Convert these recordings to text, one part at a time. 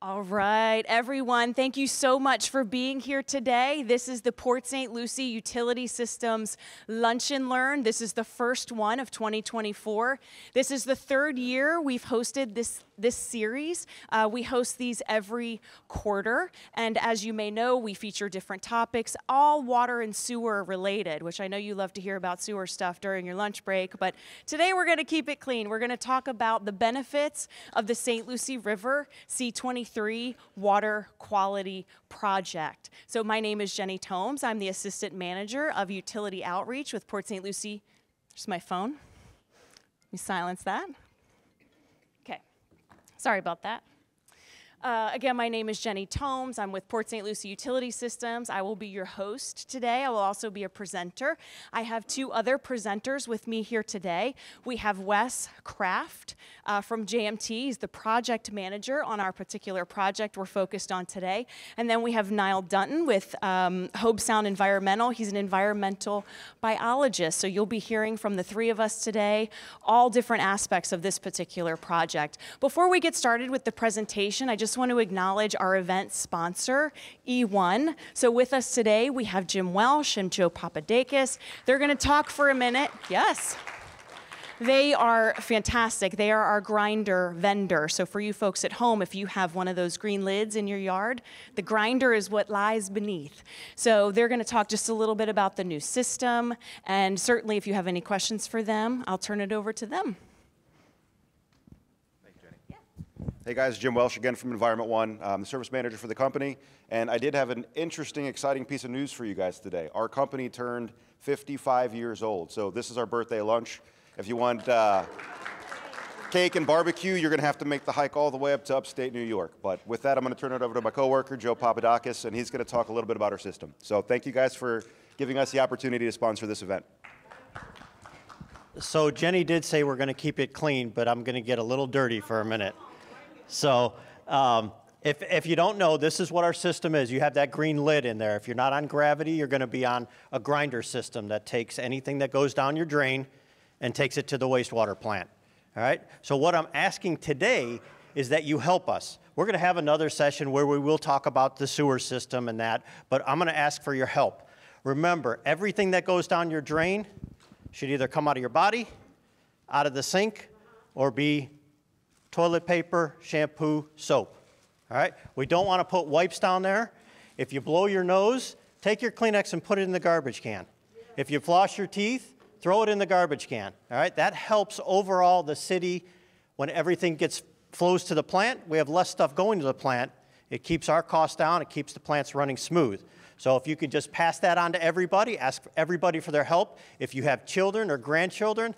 All right, everyone, thank you so much for being here today. This is the Port St. Lucie Utility Systems Lunch and Learn. This is the first one of 2024. This is the third year we've hosted this series. We host these every quarter, and as you may know, we feature different topics, all water and sewer related, which I know you love to hear about sewer stuff during your lunch break, but today we're going to keep it clean. We're going to talk about the benefits of the St. Lucie River C-23 water quality project. So my name is Jenny Tomes. I'm the Assistant Manager of Utility Outreach with Port St. Lucie. There's my phone. Let me silence that. Okay, sorry about that. Again, my name is Jenny Tomes. I'm with Port St. Lucie Utility Systems. I will be your host today. I will also be a presenter. I have two other presenters with me here today. We have Wes Kraft from JMT. He's the project manager on our particular project we're focused on today. And then we have Niall Dunton with Hobe Sound Environmental. He's an environmental biologist. So you'll be hearing from the three of us today, all different aspects of this particular project. Before we get started with the presentation, I just want to acknowledge our event sponsor, E1. So with us today, we have Jim Welsh and Joe Papadakis. They're going to talk for a minute. Yes. They are fantastic. They are our grinder vendor. So for you folks at home, if you have one of those green lids in your yard, the grinder is what lies beneath. So they're going to talk just a little bit about the new system. And certainly if you have any questions for them, I'll turn it over to them. Hey guys, Jim Welsh again from Environment One. I'm the service manager for the company, and I did have an interesting, exciting piece of news for you guys today. Our company turned 55 years old, so this is our birthday lunch. If you want cake and barbecue, you're going to have to make the hike all the way up to upstate New York. But with that, I'm going to turn it over to my coworker, Joe Papadakis, and he's going to talk a little bit about our system. So thank you guys for giving us the opportunity to sponsor this event. So Jenny did say we're going to keep it clean, but I'm going to get a little dirty for a minute. So if you don't know, this is what our system is. You have that green lid in there. If you're not on gravity, you're going to be on a grinder system that takes anything that goes down your drain and takes it to the wastewater plant. All right? So what I'm asking today is that you help us. We're going to have another session where we will talk about the sewer system and that, but I'm going to ask for your help. Remember, everything that goes down your drain should either come out of your body, out of the sink, or be toilet paper, shampoo, soap. All right? We don't want to put wipes down there. If you blow your nose, take your Kleenex and put it in the garbage can. If you floss your teeth, throw it in the garbage can. All right? That helps overall the city when everything flows to the plant. We have less stuff going to the plant. It keeps our costs down. It keeps the plants running smooth. So if you could just pass that on to everybody, ask everybody for their help. If you have children or grandchildren,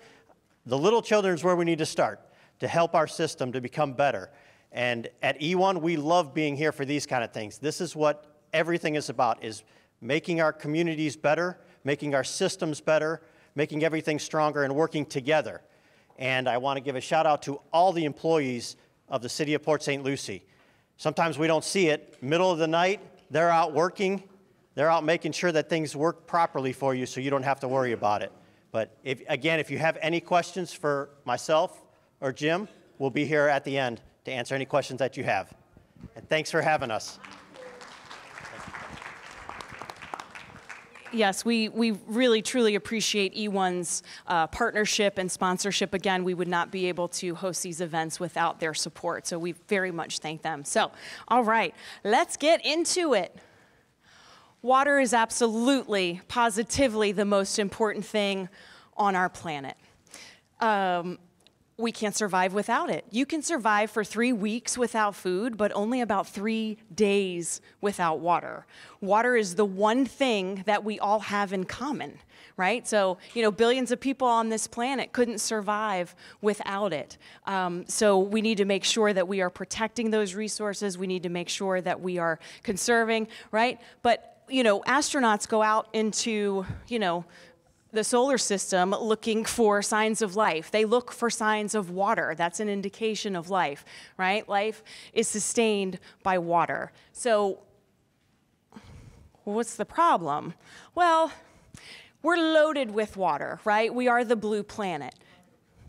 the little children is where we need to start to help our system to become better. And at E1, we love being here for these kind of things. This is what everything is about, is making our communities better, making our systems better, making everything stronger, and working together. And I want to give a shout out to all the employees of the City of Port St. Lucie. Sometimes we don't see it. Middle of the night, they're out working. They're out making sure that things work properly for you so you don't have to worry about it. But if you have any questions for myself or Jim, we'll be here at the end to answer any questions that you have. And thanks for having us. Yes, we really, truly appreciate E1's partnership and sponsorship. Again, we would not be able to host these events without their support, so we very much thank them. So, all right, let's get into it. Water is absolutely, positively the most important thing on our planet. We can't survive without it. You can survive for 3 weeks without food, but only about 3 days without water. Water is the one thing that we all have in common, right? So, billions of people on this planet couldn't survive without it. So we need to make sure that we are protecting those resources. We need to make sure that we are conserving, right? But, astronauts go out into, the solar system looking for signs of life. They look for signs of water. That's an indication of life, right? Life is sustained by water. So what's the problem? Well, we're loaded with water, right? We are the blue planet.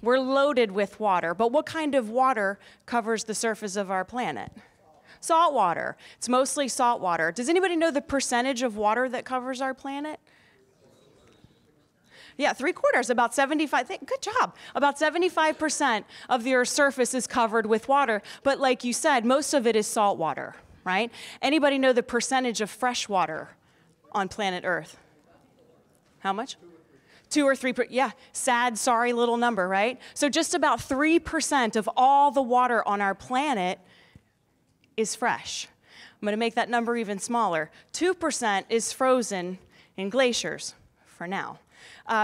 We're loaded with water, but what kind of water covers the surface of our planet? Salt water. It's mostly salt water. Does anybody know the percentage of water that covers our planet? Yeah, 3/4, about 75, good job. About 75% of the Earth's surface is covered with water, but like you said, most of it is salt water, right? Anybody know the percentage of fresh water on planet Earth? How much? 2 or 3, yeah, sad, sorry little number, right? So just about 3% of all the water on our planet is fresh. I'm gonna make that number even smaller. 2% is frozen in glaciers for now.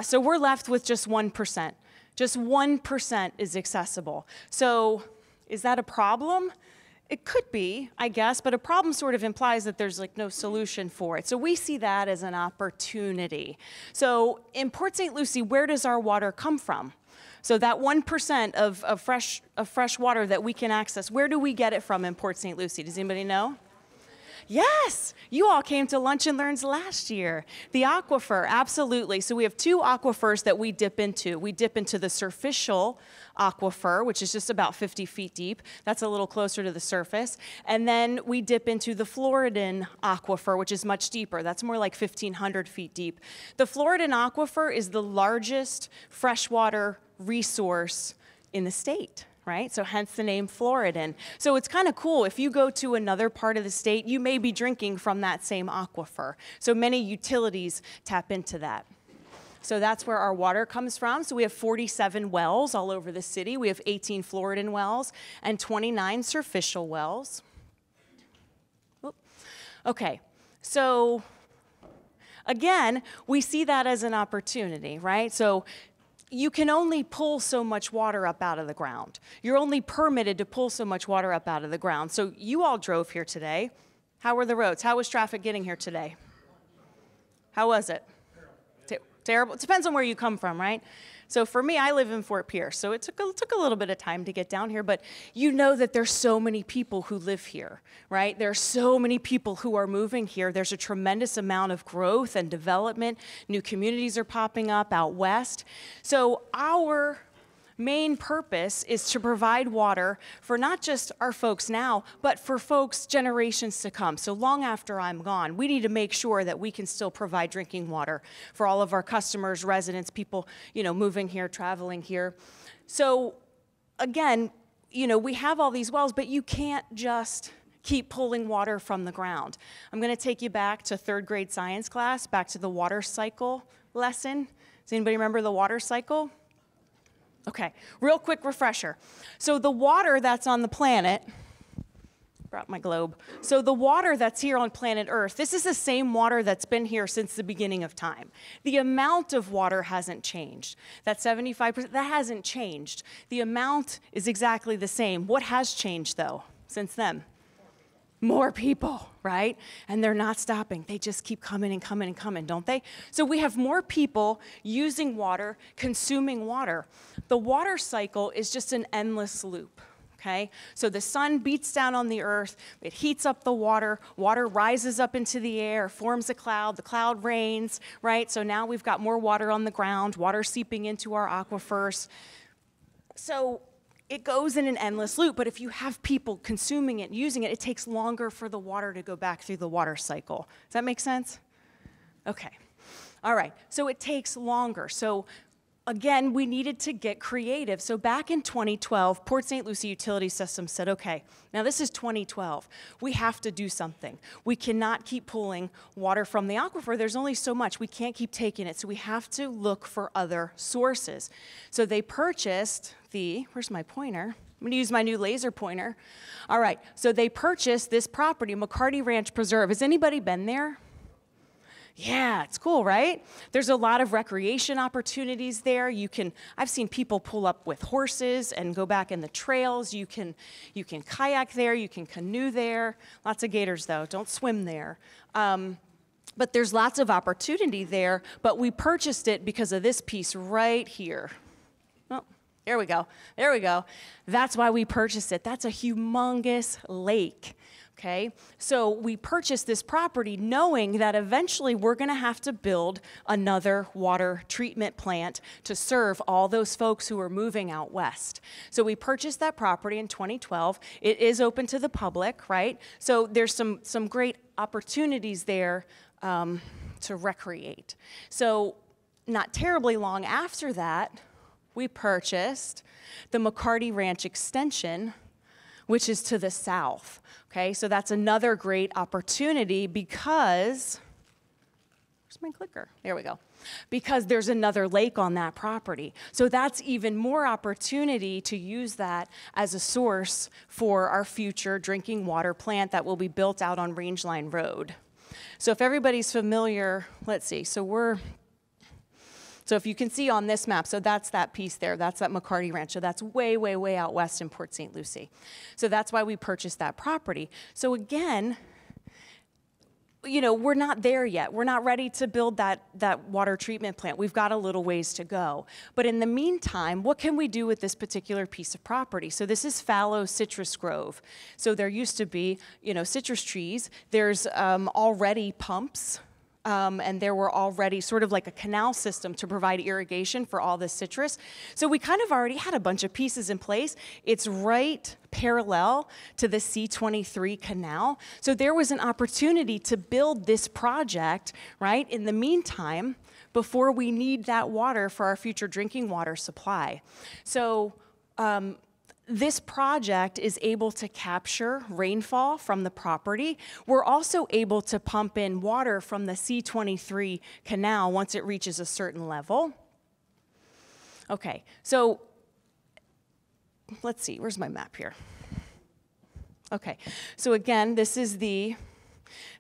So we're left with just 1%. Just 1% is accessible. So is that a problem? It could be, I guess, but a problem sort of implies that there's like no solution for it. So we see that as an opportunity. So in Port St. Lucie, where does our water come from? So that 1% of fresh water that we can access, where do we get it from in Port St. Lucie? Does anybody know? Yes, you all came to Lunch and Learns last year. The aquifer, absolutely. So we have 2 aquifers that we dip into. We dip into the superficial aquifer, which is just about 50 feet deep. That's a little closer to the surface. And then we dip into the Floridan aquifer, which is much deeper. That's more like 1,500 feet deep. The Floridan aquifer is the largest freshwater resource in the state. Right? So hence the name Floridan. So it's kind of cool. If you go to another part of the state, you may be drinking from that same aquifer. So many utilities tap into that. So that's where our water comes from. So we have 47 wells all over the city. We have 18 Floridan wells and 29 superficial wells. Oop. Okay, so again, we see that as an opportunity, right? So you can only pull so much water up out of the ground. You're only permitted to pull so much water up out of the ground. So you all drove here today. How were the roads? How was traffic getting here today? How was it? Terrible. It depends on where you come from, right? So for me, I live in Fort Pierce, so it took a little bit of time to get down here, but you know that there's so many people who live here, right? There are so many people who are moving here. There's a tremendous amount of growth and development. New communities are popping up out west. So our main purpose is to provide water for not just our folks now, but for folks generations to come. So long after I'm gone, we need to make sure that we can still provide drinking water for all of our customers, residents, people, moving here, traveling here. So again, we have all these wells, but you can't just keep pulling water from the ground. I'm going to take you back to 3rd grade science class, back to the water cycle lesson. Does anybody remember the water cycle? Okay, real quick refresher. So the water that's on the planet, brought my globe. So the water that's here on planet Earth, this is the same water that's been here since the beginning of time. The amount of water hasn't changed. That 75%, that hasn't changed. The amount is exactly the same. What has changed though, since then? More people, right? And they're not stopping. They just keep coming and coming and coming, don't they? So we have more people using water, consuming water. The water cycle is just an endless loop, okay? So the sun beats down on the earth, it heats up the water, water rises up into the air, forms a cloud, the cloud rains, right? So now we've got more water on the ground, water seeping into our aquifers. So it goes in an endless loop, but if you have people consuming it, using it, it takes longer for the water to go back through the water cycle. Does that make sense? Okay. All right. So it takes longer. So again, we needed to get creative. So back in 2012, Port St. Lucie Utility Systems said, okay, now this is 2012. We have to do something. We cannot keep pulling water from the aquifer. There's only so much. We can't keep taking it. So we have to look for other sources. So they purchased where's my pointer? I'm going to use my new laser pointer. All right. So they purchased this property, McCarty Ranch Preserve. Has anybody been there? Yeah, it's cool, right? There's a lot of recreation opportunities there. I've seen people pull up with horses and go back in the trails. You can kayak there, you can canoe there. Lots of gators though, don't swim there. But there's lots of opportunity there, but we purchased it because of this piece right here. Oh, there we go, there we go. That's why we purchased it. That's a humongous lake. Okay, so we purchased this property knowing that eventually we're going to have to build another water treatment plant to serve all those folks who are moving out west. So we purchased that property in 2012. It is open to the public, right? So there's some great opportunities there to recreate. So not terribly long after that, we purchased the McCarty Ranch extension, which is to the south. Okay, so that's another great opportunity because, where's my clicker? There we go. Because there's another lake on that property. So that's even more opportunity to use that as a source for our future drinking water plant that will be built out on Rangeline Road. So if everybody's familiar, let's see, so if you can see on this map, so that's that piece there, that's that McCarty Ranch. So that's way, way, way out west in Port St. Lucie. So that's why we purchased that property. So again, you know, we're not there yet. We're not ready to build that water treatment plant. We've got a little ways to go. But in the meantime, what can we do with this particular piece of property? So this is fallow citrus grove. So there used to be, you know, citrus trees. There's already pumps. And there were already sort of like a canal system to provide irrigation for all this citrus. So we kind of already had a bunch of pieces in place. It's right parallel to the C-23 canal. So there was an opportunity to build this project, right, in the meantime, before we need that water for our future drinking water supply. So this project is able to capture rainfall from the property. We're also able to pump in water from the C-23 canal once it reaches a certain level. Okay, so let's see, where's my map here? Okay, so again, this is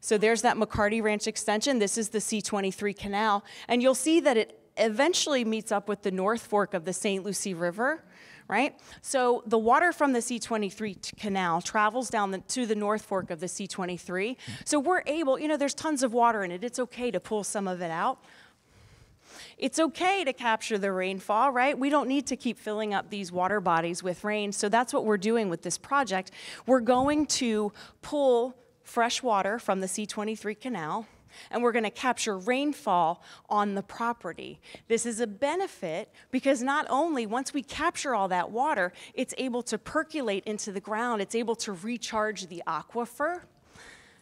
so there's that McCarty Ranch extension. This is the C-23 canal, and you'll see that it eventually meets up with the North Fork of the St. Lucie River. Right? So the water from the C-23 canal travels down to the North Fork of the C-23. So we're able, you know, there's tons of water in it. It's okay to pull some of it out. It's okay to capture the rainfall, right? We don't need to keep filling up these water bodies with rain. So that's what we're doing with this project. We're going to pull fresh water from the C-23 canal, and we're going to capture rainfall on the property. This is a benefit because not only once we capture all that water, it's able to percolate into the ground, it's able to recharge the aquifer,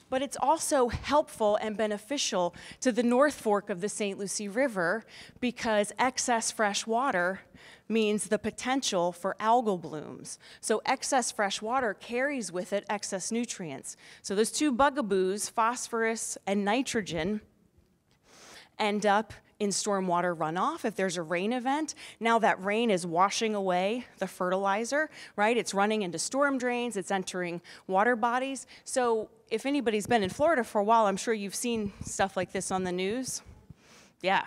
but it's also helpful and beneficial to the North Fork of the St. Lucie River because excess fresh water means the potential for algal blooms. So excess fresh water carries with it excess nutrients. So those two bugaboos, phosphorus and nitrogen, end up in stormwater runoff if there's a rain event. Now that rain is washing away the fertilizer, right? It's running into storm drains, it's entering water bodies. So if anybody's been in Florida for a while, I'm sure you've seen stuff like this on the news. Yeah.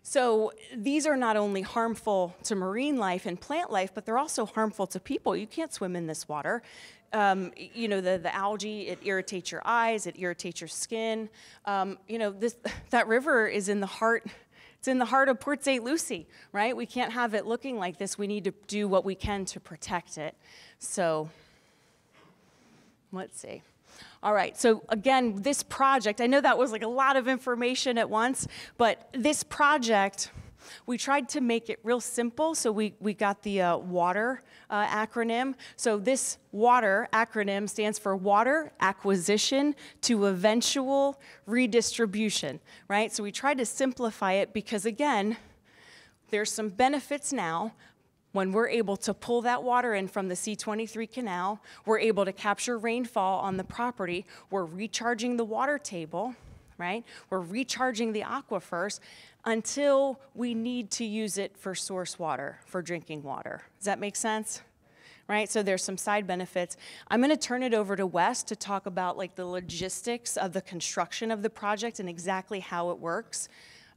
So these are not only harmful to marine life and plant life, but they're also harmful to people. You can't swim in this water. You know, the algae, it irritates your eyes, it irritates your skin. You know, that river is in the heart, it's in the heart of Port St. Lucie, right? We can't have it looking like this. We need to do what we can to protect it. So let's see. All right, so again, this project, I know that was like a lot of information at once, but this project, we tried to make it real simple, so we got the WATER acronym. So this WATER acronym stands for Water Acquisition to Eventual Redistribution, right? So we tried to simplify it because, again, there's some benefits now. When we're able to pull that water in from the C-23 canal, we're able to capture rainfall on the property, we're recharging the water table, right? We're recharging the aquifers until we need to use it for source water, for drinking water. Does that make sense? Right, so there's some side benefits. I'm gonna turn it over to Wes to talk about like the logistics of the construction of the project and exactly how it works.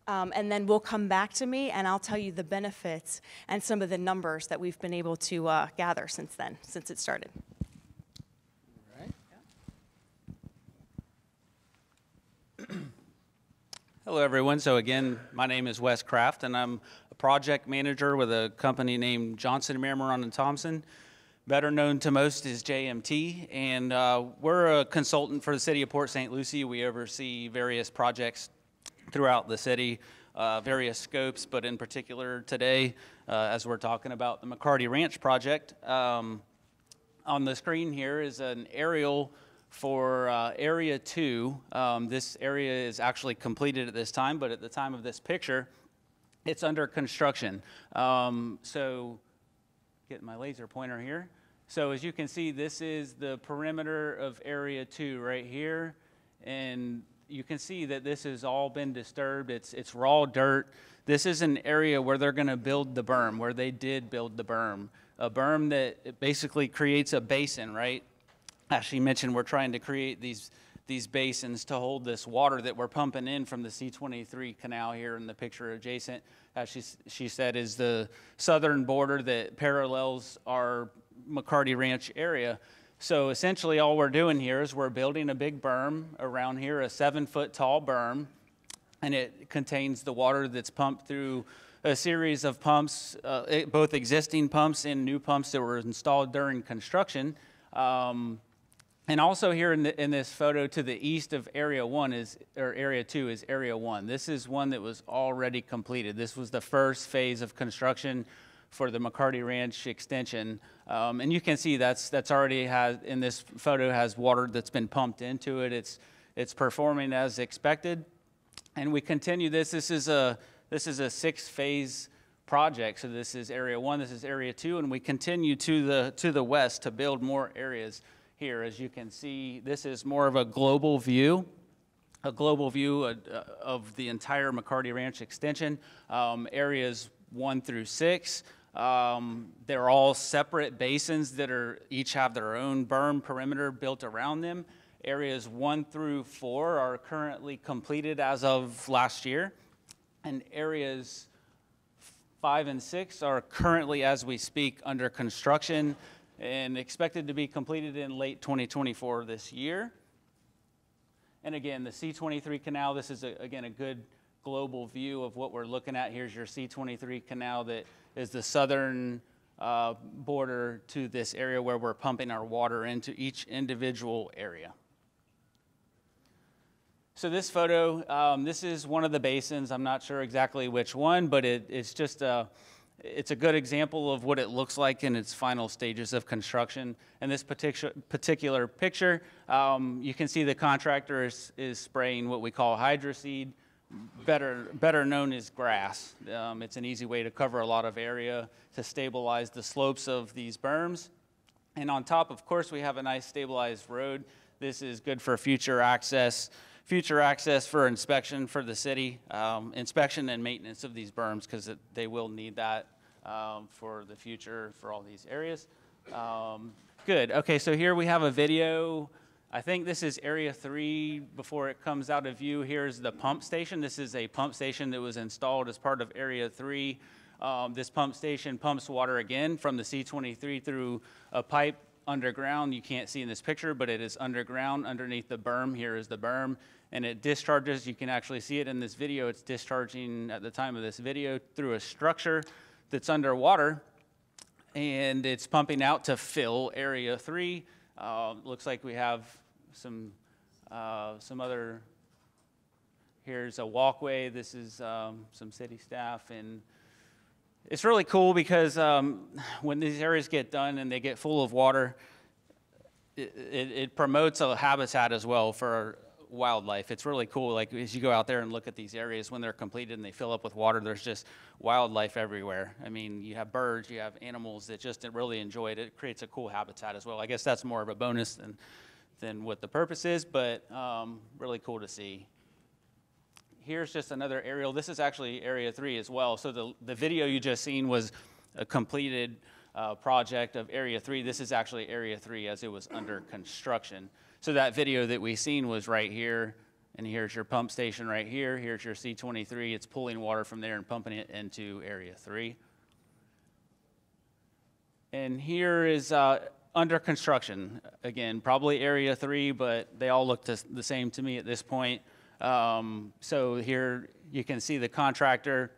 And then we'll come back to me and I'll tell you the benefits and some of the numbers that we've been able to gather since then, since it started. All right. Hello, everyone. So again, my name is Wes Kraft, and I'm a project manager with a company named Johnson, Marmorant & Thompson. better known to most as JMT, and we're a consultant for the city of Port St. Lucie. We oversee various projects throughout the city, various scopes, but in particular today, as we're talking about the McCarty Ranch project. On the screen here is an aerial for Area 2. This area is actually completed at this time, but at the time of this picture, it's under construction. So, getting my laser pointer here. So as you can see, this is the perimeter of Area 2 right here, and you can see that this has all been disturbed. It's raw dirt. This is an area where they're going to build the berm, where they did build the berm. A berm that basically creates a basin, right? As she mentioned, we're trying to create these basins to hold this water that we're pumping in from the C-23 canal here in the picture adjacent. As she said, is the southern border that parallels our McCarty Ranch area. So essentially all we're doing here is we're building a big berm around here, a 7-foot tall berm, and it contains the water that's pumped through a series of pumps, both existing pumps and new pumps that were installed during construction. And also here in this photo to the east of Area 1 Area 2 is Area 1. This is one that was already completed. This was the first phase of construction for the McCarty Ranch extension. And you can see that's already in this photo has water that's been pumped into it. It's performing as expected. And we continue this. This is a 6-phase project. So this is Area 1, this is Area 2, and we continue to the west to build more areas. Here, as you can see, this is more of a global view of the entire McCarty Ranch extension. Areas 1 through 6, they're all separate basins that each have their own berm perimeter built around them. Areas 1 through 4 are currently completed as of last year, and areas 5 and 6 are currently, as we speak, under construction and expected to be completed in late 2024 this year. And again, the C-23 canal, this is, again, a good global view of what we're looking at. Here's your C-23 canal that is the southern border to this area where we're pumping our water into each individual area. So this photo, this is one of the basins. I'm not sure exactly which one, but it's just it's a good example of what it looks like in its final stages of construction. In this particular picture, you can see the contractor is spraying what we call hydroseed, better known as grass. It's an easy way to cover a lot of area to stabilize the slopes of these berms. And on top, of course, we have a nice stabilized road. This is good for future access for inspection for the city, inspection and maintenance of these berms, because they will need that for the future for all these areas. Good. Okay, so here we have a video. I think this is Area 3 before it comes out of view. Here's the pump station. This is a pump station that was installed as part of Area 3. This pump station pumps water again from the C-23 through a pipe underground. You can't see in this picture, but it is underground underneath the berm. Here is the berm, and it discharges. You can actually see it in this video. It's discharging at the time of this video through a structure that's underwater, and it's pumping out to fill Area 3. Looks like we have some other. Here's a walkway. This is some city staff, and it's really cool because when these areas get done and they get full of water, it promotes a habitat as well for wildlife. It's really cool. Like as you go out there and look at these areas when they're completed and they fill up with water, there's just wildlife everywhere. I mean, you have birds, you have animals that just really enjoy it. It creates a cool habitat as well. I guess that's more of a bonus than what the purpose is, but really cool to see. Here's just another aerial. This is actually Area 3 as well. So the video you just seen was a completed project of Area 3. This is actually Area 3 as it was under construction. So that video that we seen was right here, and here's your pump station right here. Here's your C-23. It's pulling water from there and pumping it into Area 3. And here is under construction. Again, probably Area 3, but they all look the same to me at this point. So here you can see the contractor,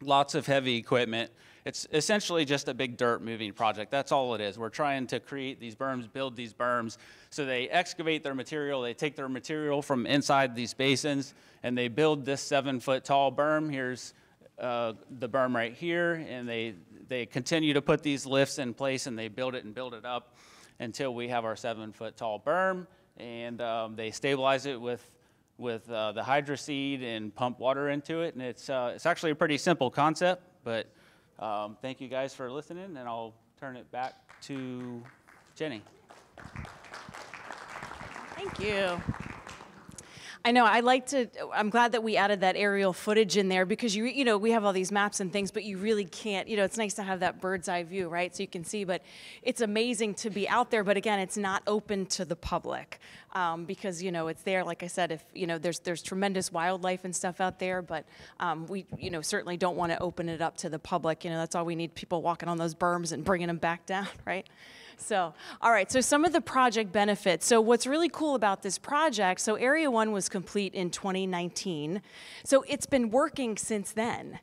lots of heavy equipment. It's essentially just a big dirt moving project. That's all it is. We're trying to create these berms, build these berms. So they excavate their material, they take their material from inside these basins, and they build this 7-foot tall berm. Here's the berm right here, and they continue to put these lifts in place, and they build it up until we have our 7-foot tall berm, and they stabilize it with the hydro seed and pump water into it, and it's actually a pretty simple concept, but thank you guys for listening, and I'll turn it back to Jenny. Thank you. I know, I'm glad that we added that aerial footage in there because you know, we have all these maps and things, but you really can't, you know, it's nice to have that bird's eye view, right? So you can see, but it's amazing to be out there, but again, it's not open to the public because, you know, it's there, like I said, if, you know, there's tremendous wildlife and stuff out there, but we, you know, certainly don't want to open it up to the public. You know, that's all we need, people walking on those berms and bringing them back down, right? So, all right, so some of the project benefits. So what's really cool about this project, so Area 1 was complete in 2019. So it's been working since then.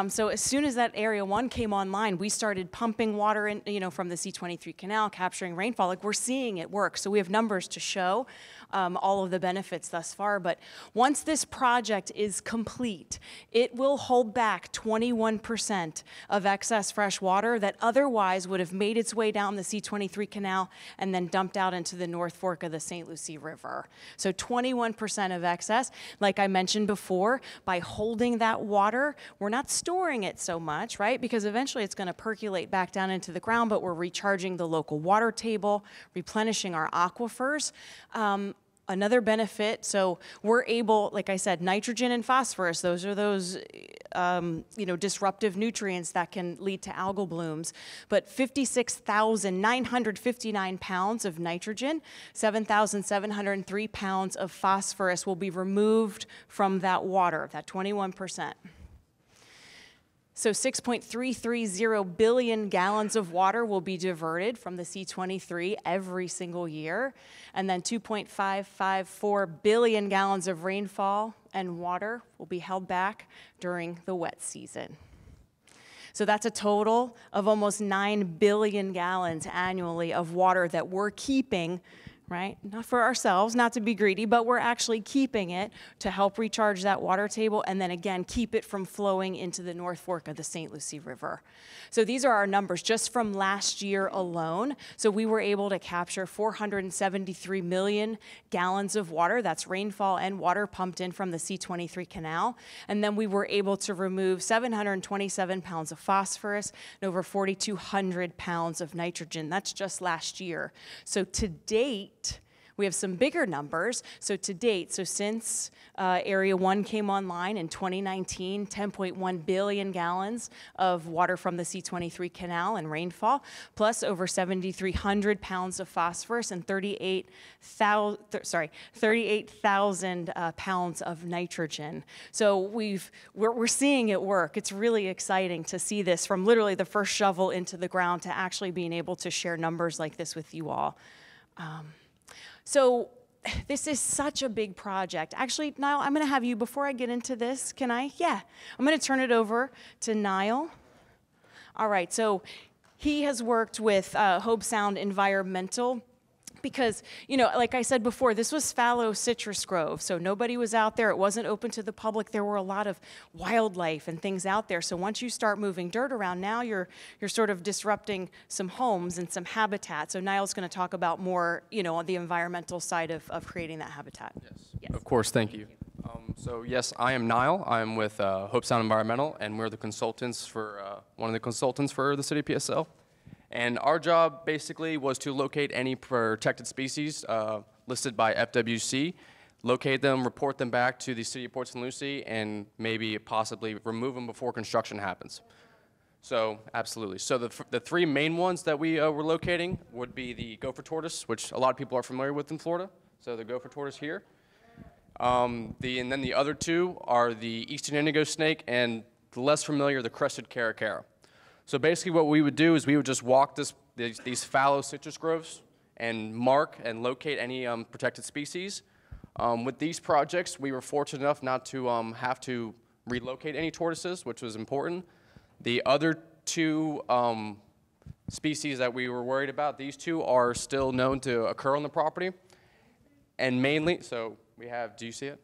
So as soon as that Area 1 came online, we started pumping water in, you know, from the C-23 canal, capturing rainfall. Like, we're seeing it work. So we have numbers to show all of the benefits thus far. But once this project is complete, it will hold back 21% of excess fresh water that otherwise would have made its way down the C-23 canal and then dumped out into the North Fork of the St. Lucie River. So 21% of excess. Like I mentioned before, by holding that water, we're not storing it so much, right? Because eventually it's going to percolate back down into the ground, but we're recharging the local water table, replenishing our aquifers. Another benefit, so we're able, like I said, nitrogen and phosphorus, those are those you know, disruptive nutrients that can lead to algal blooms. But 56,959 pounds of nitrogen, 7,703 pounds of phosphorus will be removed from that water, that 21%. So 6.330 billion gallons of water will be diverted from the C-23 every single year. And then 2.554 billion gallons of rainfall and water will be held back during the wet season. So that's a total of almost 9 billion gallons annually of water that we're keeping, right? Not for ourselves, not to be greedy, but we're actually keeping it to help recharge that water table and then again, keep it from flowing into the North Fork of the St. Lucie River. So these are our numbers just from last year alone. So we were able to capture 473 million gallons of water. That's rainfall and water pumped in from the C-23 canal. And then we were able to remove 727 pounds of phosphorus and over 4,200 pounds of nitrogen. That's just last year. So to date, we have some bigger numbers. So to date, so since Area 1 came online in 2019, 10.1 billion gallons of water from the C-23 canal and rainfall, plus over 7,300 pounds of phosphorus and 38,000 pounds of nitrogen. So we're seeing it work. It's really exciting to see this from literally the first shovel into the ground to actually being able to share numbers like this with you all. So this is such a big project. Actually, Niall, I'm going to have you, before I get into this, can I? Yeah. I'm going to turn it over to Niall. All right, so he has worked with Hobe Sound Environmental because, you know, like I said before, this was fallow citrus grove, so nobody was out there. It wasn't open to the public. There were a lot of wildlife and things out there. So once you start moving dirt around, now you're sort of disrupting some homes and some habitat. So Niall's going to talk about more, you know, on the environmental side of creating that habitat. Yes. Of course, thank you. So yes, I am Niall. I'm with Hobe Sound Environmental, and we're the consultants for, one of the consultants for the city of PSL. And our job basically was to locate any protected species listed by FWC, locate them, report them back to the city of Port St. Lucie, and maybe possibly remove them before construction happens. So absolutely. So the three main ones that we were locating would be the gopher tortoise, which a lot of people are familiar with in Florida. So the gopher tortoise here. And then the other two are the eastern indigo snake and the less familiar, the crested caracara. So basically what we would do is we would just walk these fallow citrus groves and mark and locate any protected species. With these projects, we were fortunate enough not to have to relocate any tortoises, which was important. The other two species that we were worried about. These two are still known to occur on the property, and mainly, so we have, do you see it?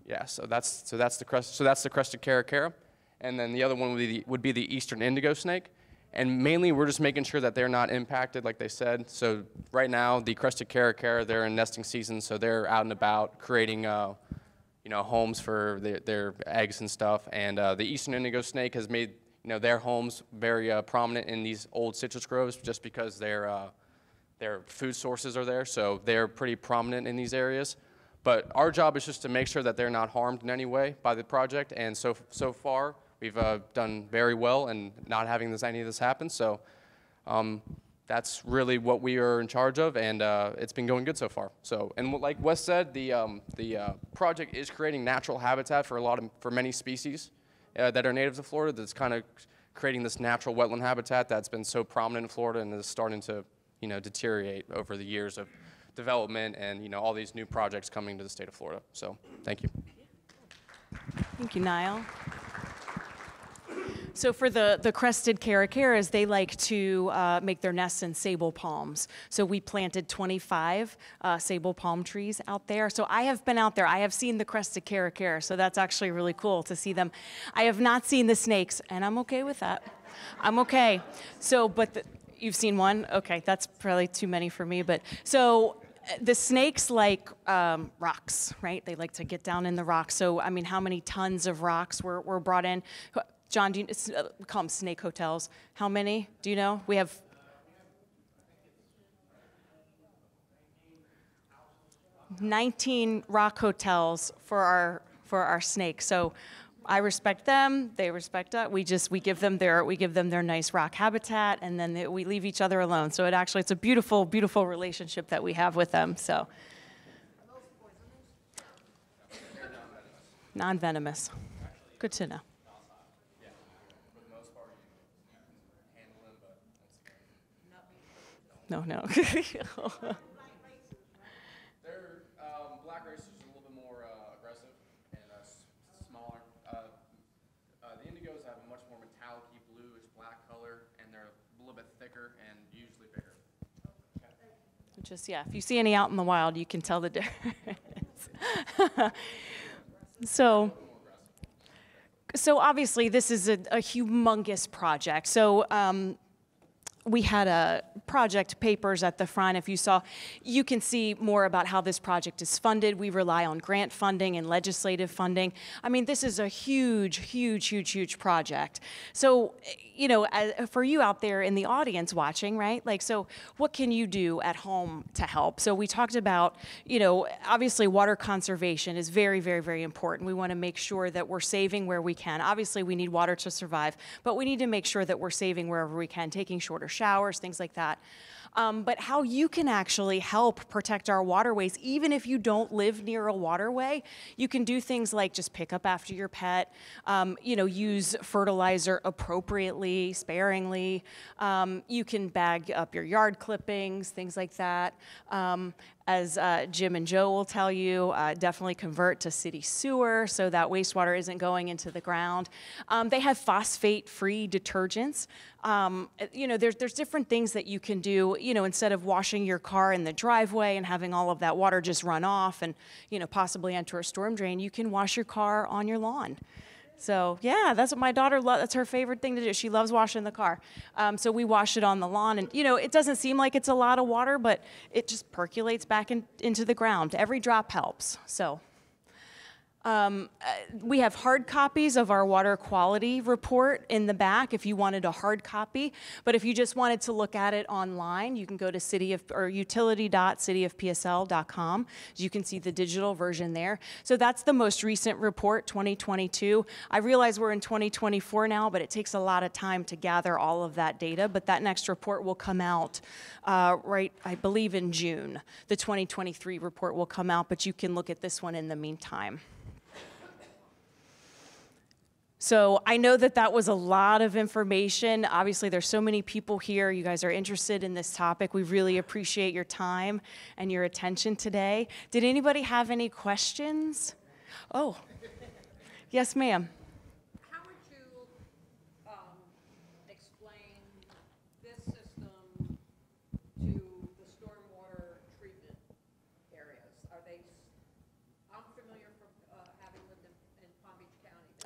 Yeah, so that's the crested caracara, and then the other one would be the eastern indigo snake. And mainly, we're just making sure that they're not impacted, like they said. So right now, the crested caracara, they're in nesting season, so they're out and about creating, homes for their eggs and stuff. And the eastern indigo snake has made, their homes very prominent in these old citrus groves, just because their food sources are there. So they're pretty prominent in these areas. But our job is just to make sure that they're not harmed in any way by the project. And so far, we've done very well in not having any of this happen. So that's really what we are in charge of, and it's been going good so far. So, and like Wes said, the project is creating natural habitat for many species that are native to Florida. That's kind of creating this natural wetland habitat that's been so prominent in Florida and is starting to deteriorate over the years of development and all these new projects coming to the state of Florida. So, thank you. Thank you, Niall. So for the crested caracaras, they like to make their nests in sable palms. So we planted 25 sable palm trees out there. So I have been out there. I have seen the crested caracara, so that's actually really cool to see them. I have not seen the snakes, and I'm okay with that. I'm okay. So, but you've seen one? Okay, that's probably too many for me. But so the snakes like rocks, right? They like to get down in the rocks. So, I mean, how many tons of rocks were brought in? John, we call them snake hotels. How many? Do you know? We have 19 rock hotels for our snakes. So I respect them. They respect us. We give them their nice rock habitat, and then we leave each other alone. So it's a beautiful, beautiful relationship that we have with them. So non-venomous. Good to know. No. Their black race is a little bit more aggressive and smaller. The indigos have a much more metallic-y bluish black color, and they're a little bit thicker and usually bigger. Just, yeah, if you see any out in the wild, you can tell the difference. So obviously this is a humongous project. So we had project papers at the front. If you saw, you can see more about how this project is funded. We rely on grant funding and legislative funding. I mean, this is a huge, huge, huge, huge project. So, for you out there in the audience watching, right? Like, so what can you do at home to help? So we talked about, obviously water conservation is very, very, very important. We want to make sure that we're saving where we can. Obviously, we need water to survive, but we need to make sure that we're saving wherever we can, taking shorter showers, things like that. But how you can actually help protect our waterways, even if you don't live near a waterway, you can do things like just pick up after your pet, use fertilizer appropriately, sparingly. You can bag up your yard clippings, things like that. As Jim and Joe will tell you, definitely convert to city sewer so that wastewater isn't going into the ground. They have phosphate-free detergents. There's different things that you can do, instead of washing your car in the driveway and having all of that water just run off and, possibly enter a storm drain, you can wash your car on your lawn. So yeah, that's what my daughter loves. That's her favorite thing to do. She loves washing the car. So we wash it on the lawn, and it doesn't seem like it's a lot of water, but it just percolates back into the ground. Every drop helps. So we have hard copies of our water quality report in the back if you wanted a hard copy. But if you just wanted to look at it online, you can go to utility.cityofpsl.com. You can see the digital version there. So that's the most recent report, 2022. I realize we're in 2024 now, but it takes a lot of time to gather all of that data. But that next report will come out I believe in June. The 2023 report will come out, but you can look at this one in the meantime. So I know that was a lot of information. Obviously, there's so many people here. You guys are interested in this topic. We really appreciate your time and your attention today. Did anybody have any questions? Oh, yes, ma'am. How would you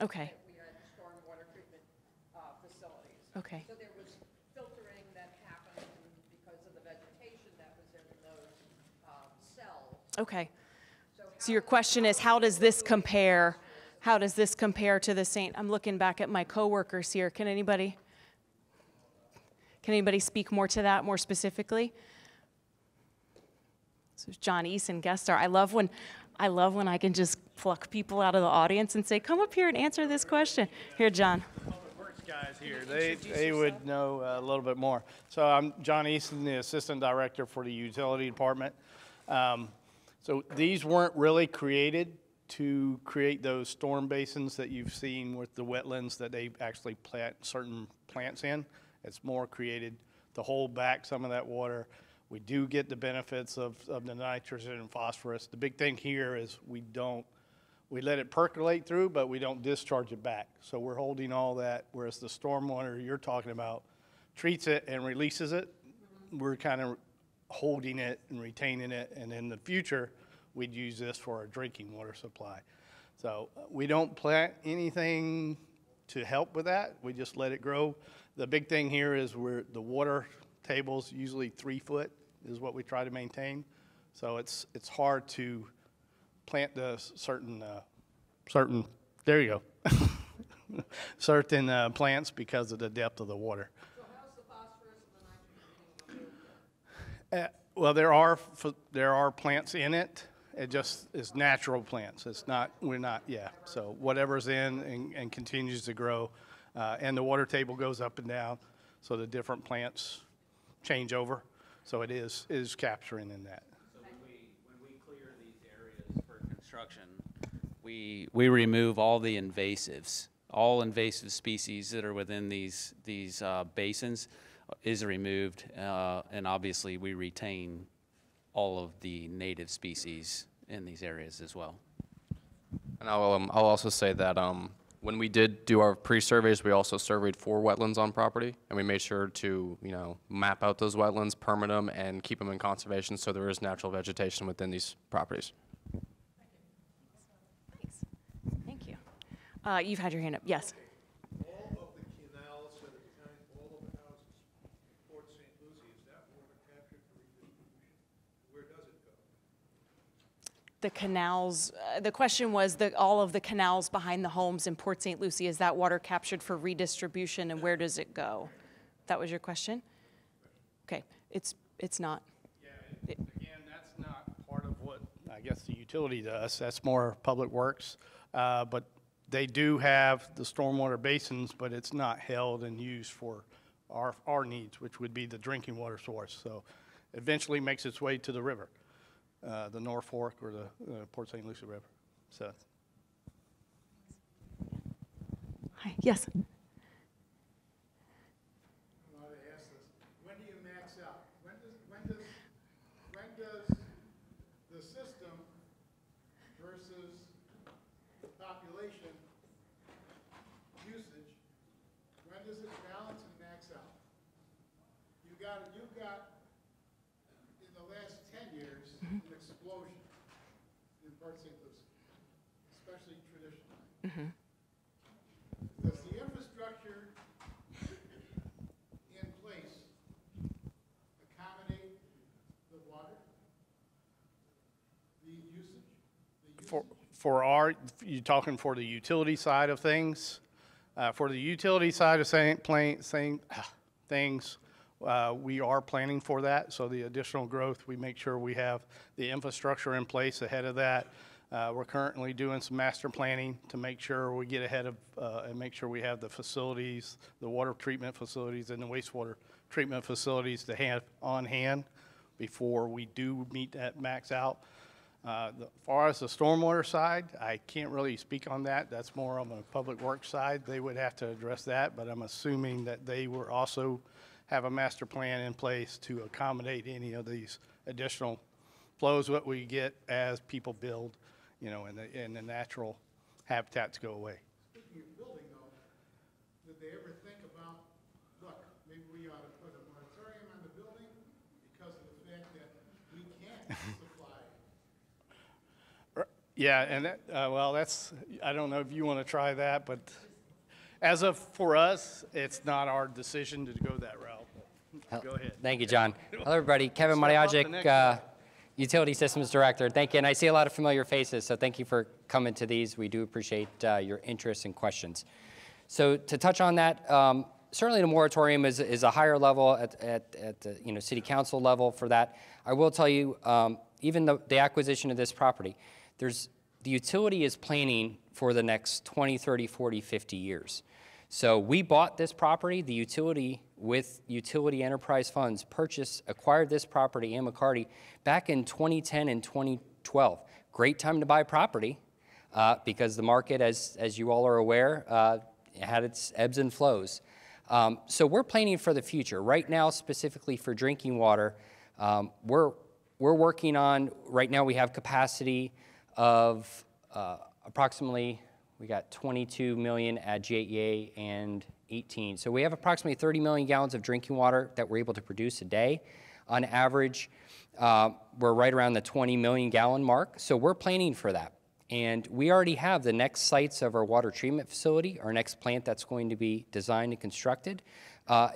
Okay. We had stormwater treatment facilities. Okay. So there was filtering that happened because of the vegetation that was in those cells. Okay. So your question is, how does this compare? How does this compare to the St.? I'm looking back at my coworkers here. Can anybody speak more to that more specifically? So John Eason, guest star. I love when I can just pluck people out of the audience and say, come up here and answer this question. Here, John. Public Works guys here, they would know a little bit more. So I'm John Easton, the Assistant Director for the Utility Department. So these weren't really created to create those storm basins that you've seen with the wetlands that they actually plant certain plants in. It's more created to hold back some of that water. We do get the benefits of the nitrogen and phosphorus. The big thing here is we let it percolate through, but we don't discharge it back. So we're holding all that, whereas the stormwater you're talking about treats it and releases it. We're kind of holding it and retaining it, and in the future, we'd use this for our drinking water supply. So we don't plant anything to help with that. We just let it grow. The big thing here is the water table's usually 3 foot is what we try to maintain. So it's hard to plant the certain there you go, certain plants because of the depth of the water. So how's the phosphorus and the nitrogen being removed? Well, there are plants in it. It just is natural plants. It's not, so whatever's in and continues to grow. And the water table goes up and down, so the different plants change over. So it is capturing in that. So when we clear these areas for construction, we remove all the invasives. All invasive species that are within these basins is removed, and obviously we retain all of the native species in these areas as well. And I'll also say that when we did do our pre-surveys, we also surveyed 4 wetlands on property, and we made sure to, map out those wetlands, permit them, and keep them in conservation so there is natural vegetation within these properties. Thanks. Thank you. You've had your hand up. Yes. All of the canals that are behind all of the houses in Port St. Lucie, is that water captured for redistribution? Where does it go? The canals, the question was all of the canals behind the homes in Port St. Lucie, is that water captured for redistribution and where does it go? That was your question? Okay, it's not. Yeah, again, that's not part of what I guess the utility does. That's more Public Works. But they do have the stormwater basins, but it's not held and used for our needs, which would be the drinking water source. So eventually makes its way to the river. The North Fork or the Port St. Lucie River. So. Hi, yes. I want to ask this. When do you max out? When does the system versus population usage, when does it balance and max out? You've got in the last 10 years an explosion in Port St. Lucie, especially traditionally. Does the infrastructure in place accommodate the water, the usage? You're talking for the utility side of things? For the utility side of things, we are planning for that. So the additional growth, we make sure we have the infrastructure in place ahead of that. We're currently doing some master planning to make sure we get ahead of and make sure we have the facilities, the water treatment facilities and the wastewater treatment facilities to have on hand before we do meet that max out. As far as the stormwater side, I can't really speak on that. That's more on the Public Works side. They would have to address that, but I'm assuming that they will also have a master plan in place to accommodate any of these additional flows what we get as people build, and the natural habitats go away. Speaking of building though, did they ever think about, look, maybe we ought to put a moratorium on the building because of the fact that we can't supply? Yeah, and well, I don't know if you want to try that, but for us, it's not our decision to go that route. Go ahead. Thank you, John. Hello, everybody. Kevin Step up the Mariajic, next Utility Systems Director. Thank you, and I see a lot of familiar faces, so thank you for coming to these. We do appreciate your interest and questions. So to touch on that, certainly the moratorium is a higher level at the city council level for that. I will tell you, even the acquisition of this property, the utility is planning for the next 20, 30, 40, 50 years. So we bought this property, the utility with utility enterprise funds acquired this property and McCarty back in 2010 and 2012. Great time to buy property because the market, as you all are aware, had its ebbs and flows. So we're planning for the future. Right now, specifically for drinking water, we're working on, right now we have capacity of approximately, we got 22 million at JEA and 18. So we have approximately 30 million gallons of drinking water that we're able to produce a day. On average, we're right around the 20 million gallon mark. So we're planning for that. And we already have the next sites of our water treatment facility, our next plant that's going to be designed and constructed,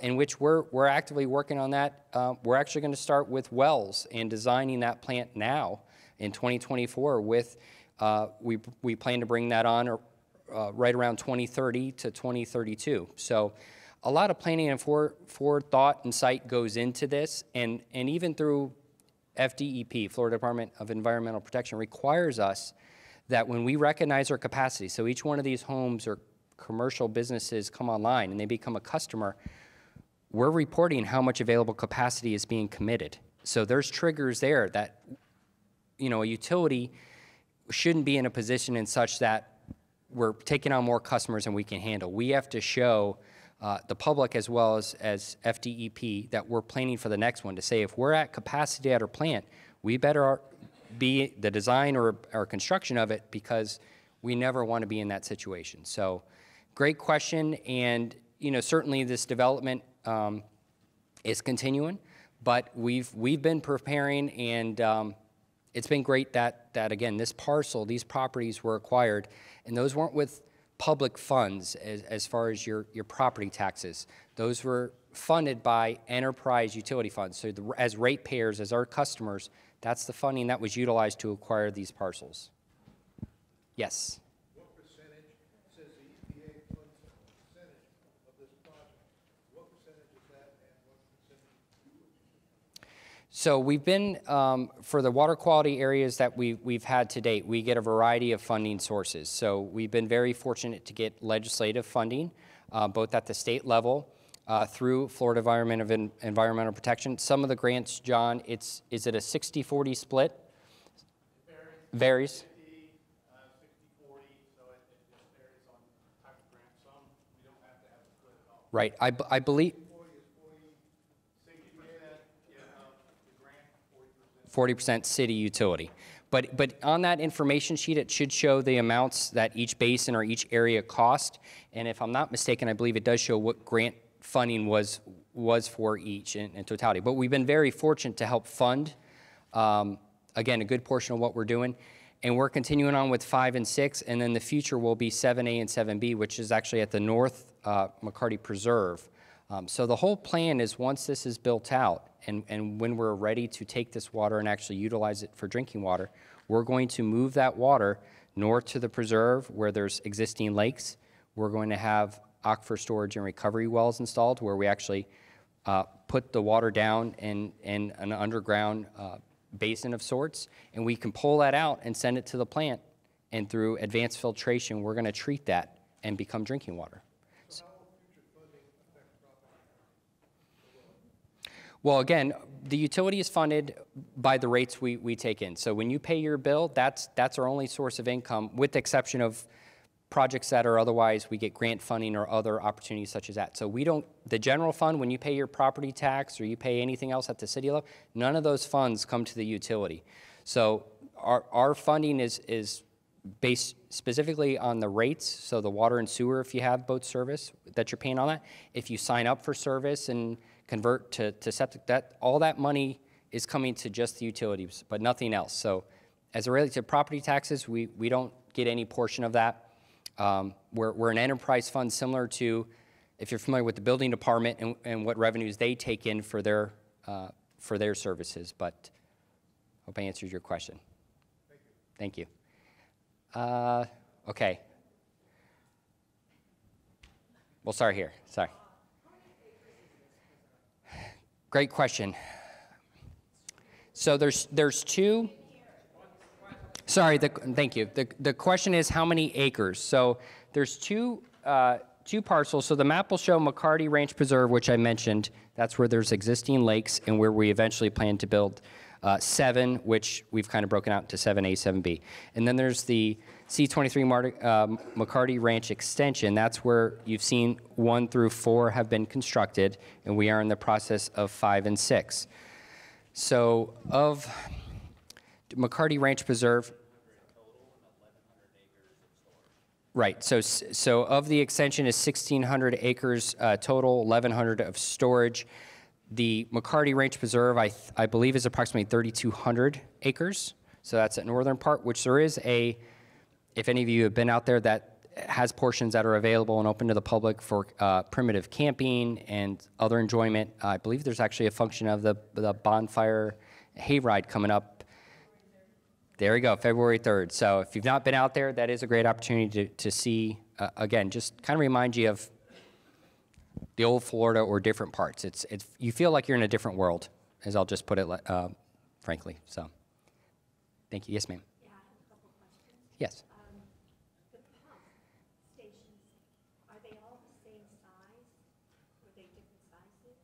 in which we're actively working on that. We're actually going to start with wells and designing that plant now in 2024 with, we plan to bring that on right around 2030 to 2032. So a lot of planning and forethought and sight goes into this, and even through FDEP, Florida Department of Environmental Protection, requires us that when we recognize our capacity, so each one of these homes or commercial businesses come online and they become a customer, we're reporting how much available capacity is being committed. So there's triggers there that, a utility shouldn't be in a position in such that we're taking on more customers than we can handle. We have to show the public as well as FDEP that we're planning for the next one to say if we're at capacity at our plant, we better be the design or construction of it because we never want to be in that situation. So great question, and certainly this development is continuing, but we've been preparing, and it's been great that again these properties were acquired, and those weren't with public funds as far as your property taxes. Those were funded by enterprise utility funds. So as ratepayers, as our customers, that's the funding that was utilized to acquire these parcels. Yes? What percentage, says the EPA funds a percentage of this project, what percentage is that and what percentage? So we've been, for the water quality areas that we've had to date, we get a variety of funding sources. So we've been very fortunate to get legislative funding, both at the state level, through Florida Department of Environmental Protection. Some of the grants, John, is it a 60-40 split? It varies. 50, 60-40, so it just varies on type of grant. Some we don't have to have a split at all. Right, I believe 40% city utility. But on that information sheet, it should show the amounts that each basin or each area cost. And if I'm not mistaken, I believe it does show what grant funding was for each in totality. But we've been very fortunate to help fund, again, a good portion of what we're doing. And we're continuing on with 5 and 6, and then the future will be 7A and 7B, which is actually at the North McCarty Preserve. So the whole plan is once this is built out, and when we're ready to take this water and actually utilize it for drinking water, we're going to move that water north to the preserve where there's existing lakes. We're going to have aquifer storage and recovery wells installed where we actually put the water down in an underground basin of sorts, and we can pull that out and send it to the plant, and through advanced filtration, we're going to treat that and become drinking water. So how will future funding affect property? Well, again, the utility is funded by the rates we take in. So when you pay your bill, that's our only source of income, with the exception of projects that are otherwise, we get grant funding or other opportunities such as that. So we don't, the general fund, when you pay your property tax or you pay anything else at the city level, none of those funds come to the utility. So our funding is based specifically on the rates, so the water and sewer, if you have boat service, that you're paying on that. If you sign up for service and convert to septic, all that money is coming to just the utilities, but nothing else. So As it relates to property taxes, we don't get any portion of that. We're an enterprise fund similar to, if you're familiar with the building department and what revenues they take in for their services, but hope I answered your question. Thank you. Okay. We'll start here. Sorry. Great question. So there's two. Sorry. Thank you. The question is how many acres. So there's two parcels. So the map will show McCarty Ranch Preserve, which I mentioned. That's where there's existing lakes and where we eventually plan to build 7, which we've kind of broken out into 7A, 7B. And then there's the C-23 McCarty Ranch Extension. That's where you've seen 1 through 4 have been constructed, and we are in the process of 5 and 6. So of McCarty Ranch Preserve, right, so of the extension is 1,600 acres total, 1,100 of storage. The McCarty Ranch Preserve, I believe, is approximately 3,200 acres. So that's the northern part, which there is if any of you have been out there, that has portions that are available and open to the public for primitive camping and other enjoyment. I believe there's actually a function of the bonfire hayride coming up. There we go, February 3rd. So if you've not been out there, that is a great opportunity to see, again, just kind of remind you of the old Florida or different parts. You feel like you're in a different world, as I'll just put it frankly. So thank you. Yes, ma'am. Yeah, I have a couple questions. Yes. The pump stations, are they all the same size? Or are they different sizes?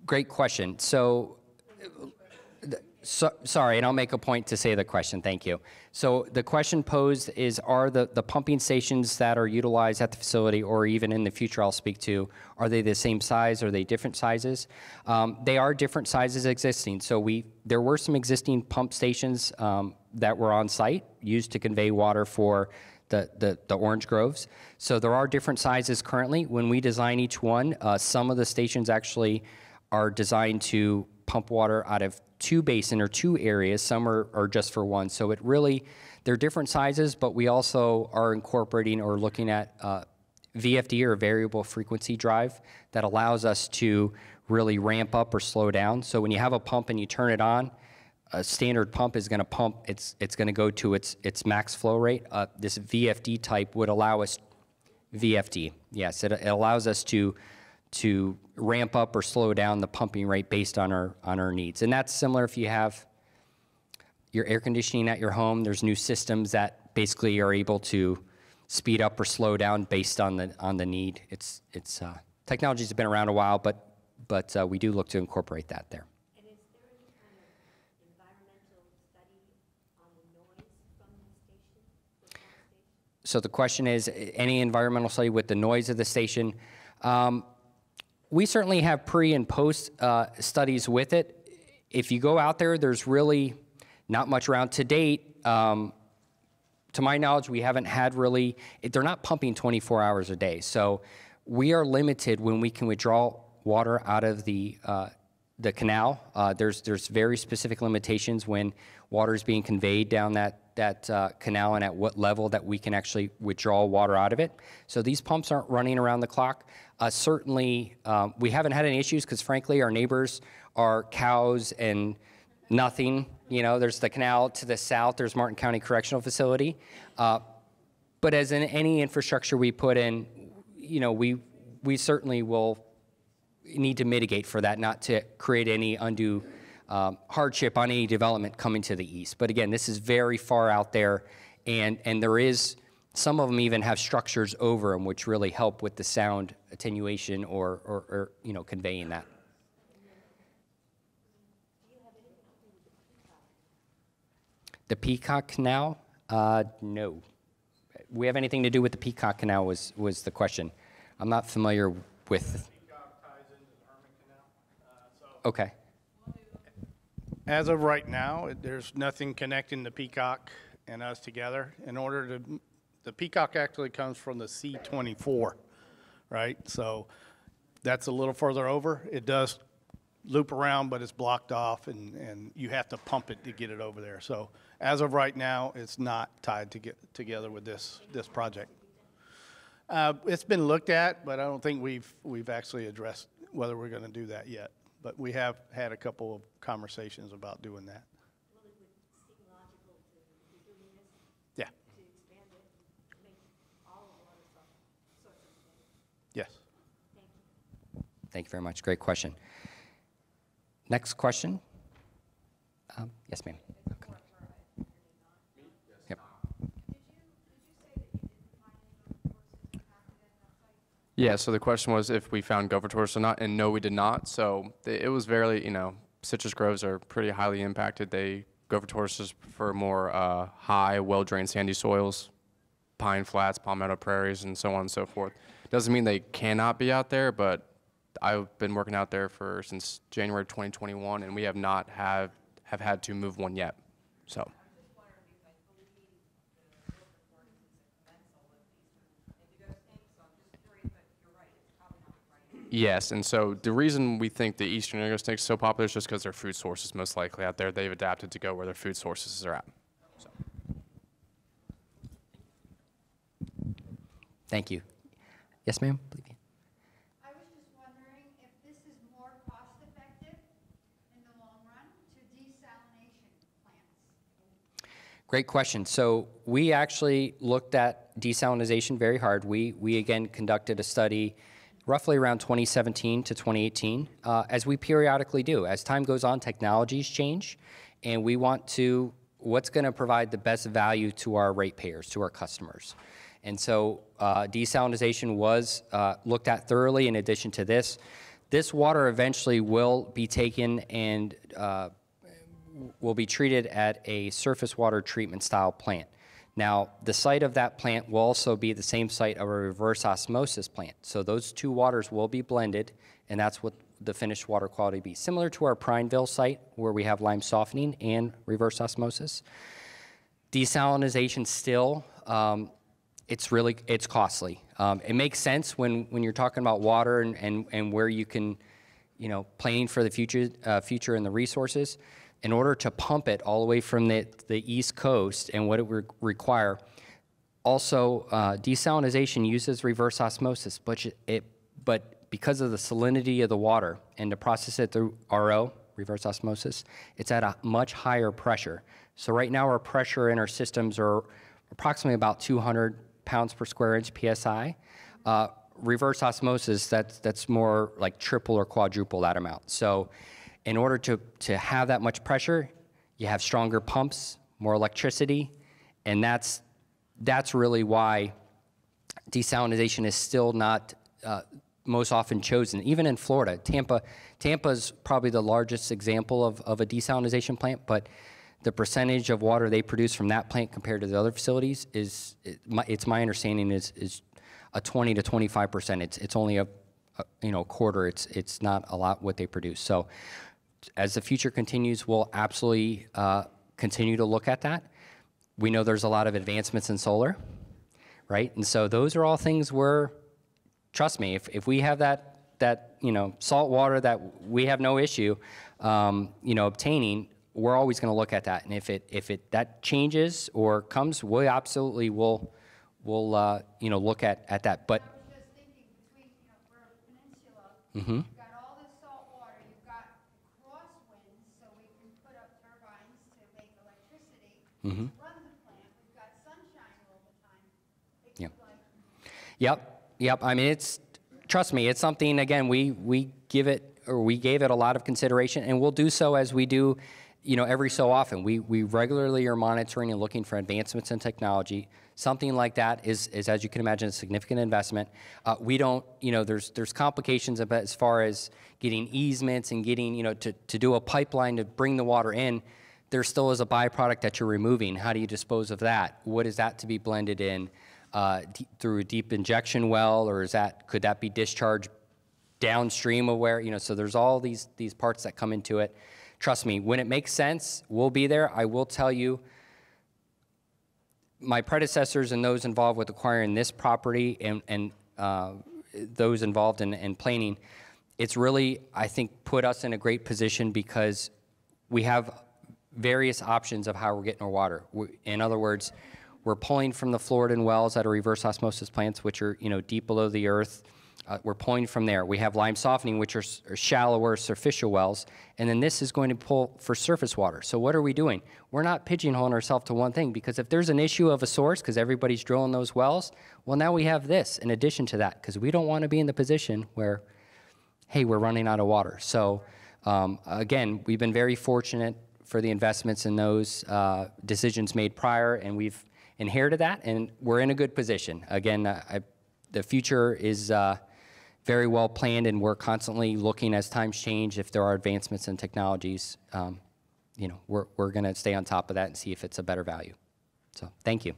Great question. Sorry, and I'll make a point to say the question. Thank you. So the question posed is, are the pumping stations that are utilized at the facility, or even in the future I'll speak to, are they the same size? Are they different sizes? They are different sizes existing. So there were some existing pump stations that were on site, used to convey water for the orange groves. So there are different sizes currently. When we design each one, some of the stations actually are designed to pump water out of 2 basins or 2 areas. Some are just for 1. So they're different sizes, but we also are incorporating or looking at VFD, or variable frequency drive, that allows us to really ramp up or slow down. So when you have a pump and you turn it on, a standard pump is going to pump, it's going to go to its max flow rate. This VFD type would allow us, VFD, yes, it allows us to ramp up or slow down the pumping rate based on our needs. And that's similar if you have your air conditioning at your home. There's new systems that basically are able to speed up or slow down based on the need. Technology's been around a while, but we do look to incorporate that there. And is there any kind of environmental study on the noise from the station? So the question is, any environmental study with the noise of the station? We certainly have pre and post studies with it. If you go out there, there's really not much around to date. To my knowledge, we haven't had really, they're not pumping 24 hours a day. So we are limited when we can withdraw water out of the canal. There's very specific limitations when water is being conveyed down that canal, and at what level that we can actually withdraw water out of it. So these pumps aren't running around the clock. Certainly, we haven't had any issues because, frankly, our neighbors are cows and nothing. You know, there's the canal to the south. There's Martin County Correctional Facility. But as in any infrastructure we put in, you know, we certainly will need to mitigate for that, not to create any undue hardship on any development coming to the east. But again, this is very far out there, and there is, some of them even have structures over them which really help with the sound attenuation or you know, conveying that. The Peacock Canal? No. We have anything to do with the Peacock Canal was the question. I'm not familiar with. Peacock ties into the Herman Canal. Okay. As of right now, there's nothing connecting the Peacock and us together. The Peacock actually comes from the C-24, right? So that's a little further over. It does loop around, but it's blocked off, and you have to pump it to get it over there. So As of right now, it's not tied together with this project. It's been looked at, but I don't think we've actually addressed whether we're going to do that yet. But we have had a couple of conversations about doing that. Well, it would seem logical to be doing this, Yeah. to expand it, and make all of water sources better. Yes. Thank you. Thank you very much. Great question. Next question. Yes, ma'am. Yep. Yeah, so the question was if we found gopher tortoise or not, and no, we did not. So it was very, citrus groves are pretty highly impacted. Gopher tortoises prefer more high, well-drained sandy soils, pine flats, palmetto prairies, and so on and so forth. Doesn't mean they cannot be out there, but I've been working out there since January 2021, and we have not have had to move one yet. So. Yes, and so the reason we think the eastern indigo snake is so popular is just because their food source is most likely out there. They've adapted to go where their food sources are at. So. Thank you. Yes, ma'am. I was just wondering if this is more cost-effective in the long run to desalination plants. Great question. So we actually looked at desalinization very hard. We again conducted a study roughly around 2017 to 2018, as we periodically do. As time goes on, technologies change, and we want to, what's going to provide the best value to our ratepayers, to our customers. And so desalinization was looked at thoroughly in addition to this. This water eventually will be taken and will be treated at a surface water treatment style plant. Now, the site of that plant will also be the same site of a reverse osmosis plant. So those two waters will be blended, and that's what the finished water quality will be. Similar to our Prineville site, where we have lime softening and reverse osmosis. Desalinization still, it's costly. It makes sense when you're talking about water and where you can, planning for the future and the resources. In order to pump it all the way from the East Coast and what it would require, also desalinization uses reverse osmosis, but because of the salinity of the water and to process it through RO, reverse osmosis, it's at a much higher pressure. So right now our pressure in our systems are approximately about 200 pounds per square inch PSI. Reverse osmosis, that's more like triple or quadruple that amount. So in order to have that much pressure, you have stronger pumps, more electricity, and that's really why desalinization is still not most often chosen. Even in Florida, Tampa's probably the largest example of a desalinization plant, but the percentage of water they produce from that plant compared to the other facilities it's my understanding is a 20 to 25%. It's only a quarter. It's not a lot what they produce. So as the future continues, we'll absolutely continue to look at that. We know there's a lot of advancements in solar, right? And so those are all things trust me, if we have that salt water that we have no issue, obtaining, we're always going to look at that. And if that changes or comes, we absolutely will look at that. But I was just thinking between, we're a peninsula, mm-hmm. you've got all this salt water, you've got crosswinds, so we can put up turbines to make electricity, Mm-hmm. to run the plant, we've got sunshine all the time. Yep. Yep. I mean, trust me, it's something, again, we gave it a lot of consideration, and we'll do so as we do, every so often. We regularly are monitoring and looking for advancements in technology. Something like that is, as you can imagine, a significant investment. We don't, there's complications as far as getting easements and getting, to do a pipeline to bring the water in. There still is a byproduct that you're removing. How do you dispose of that? What is that to be blended in through a deep injection well, or could that be discharged downstream of where, so there's all these parts that come into it. Trust me, when it makes sense, we'll be there. I will tell you, my predecessors and those involved with acquiring this property and those involved in planning, it's really, I think, put us in a great position because we have various options of how we're getting our water. In other words, we're pulling from the Floridan wells at our reverse osmosis plants, which are, deep below the earth. We're pulling from there. We have lime softening, which are shallower superficial wells, and then this is going to pull for surface water. So what are we doing? We're not pigeonholing ourselves to one thing, because if there's an issue of a source, because everybody's drilling those wells, well, now we have this in addition to that, because we don't want to be in the position where, hey, we're running out of water. So again, we've been very fortunate for the investments in those decisions made prior, and we've inherited that, and we're in a good position. Again, the future is very well planned, and we're constantly looking as times change. If there are advancements in technologies, we're going to stay on top of that and see if it's a better value. So thank you.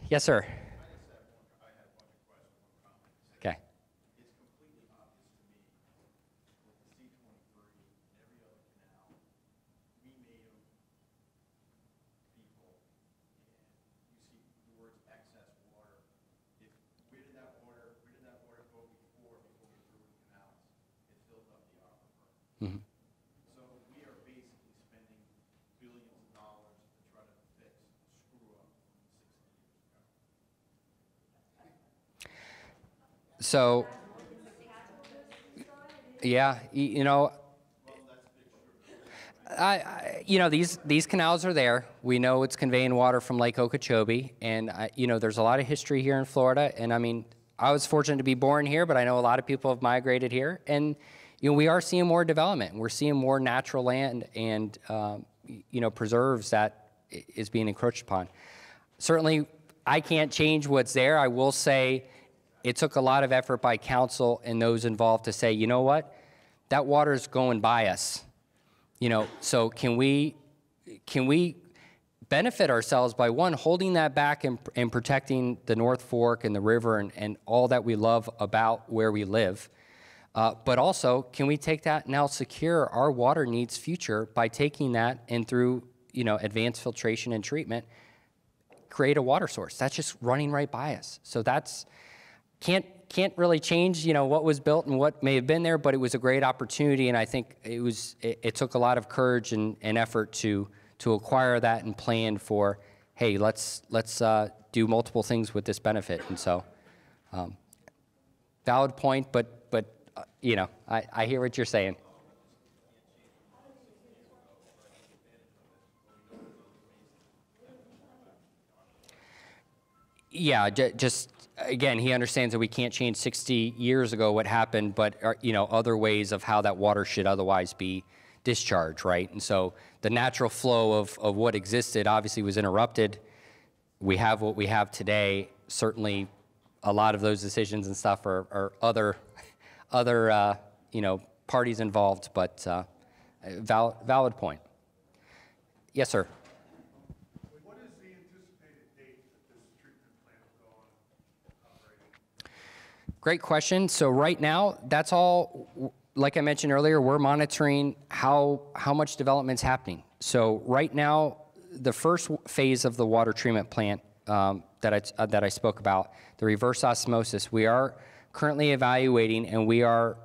Yes, sir. Okay. It's completely obvious to me with the C-23 and every other canal, we made them people, and you see the words excess water. Where did that water go before we threw in canals? It filled up the aquifer. Mm-hmm. So we are basically spending billions of dollars to try to fix a screw up from 60 years ago. So, yeah, these canals are there. We know it's conveying water from Lake Okeechobee, and there's a lot of history here in Florida. And I mean, I was fortunate to be born here, but I know a lot of people have migrated here, and we are seeing more development. We're seeing more natural land and preserves that is being encroached upon. Certainly, I can't change what's there. I will say it took a lot of effort by council and those involved to say, you know what, that water is going by us. So can we benefit ourselves by, one, holding that back and protecting the North Fork and the river and all that we love about where we live, but also, can we take that and now secure our water needs future by taking that and through advanced filtration and treatment, create a water source that's just running right by us. So that's can't really change what was built and what may have been there, but it was a great opportunity, and I think it took a lot of courage and effort to acquire that and plan for, hey, let's do multiple things with this benefit. And so valid point, but I hear what you're saying. Yeah, just again, he understands that we can't change 60 years ago what happened, but other ways of how that water should otherwise be discharged, right? And so the natural flow of what existed obviously was interrupted. We have what we have today. Certainly, a lot of those decisions and stuff are other parties involved, but valid point. Yes, sir. What is the anticipated date that this treatment plant will go on operating? Great question. So right now, that's all, like I mentioned earlier, we're monitoring how much development's happening. So right now, the first phase of the water treatment plant that I spoke about, the reverse osmosis, we are currently evaluating, and we are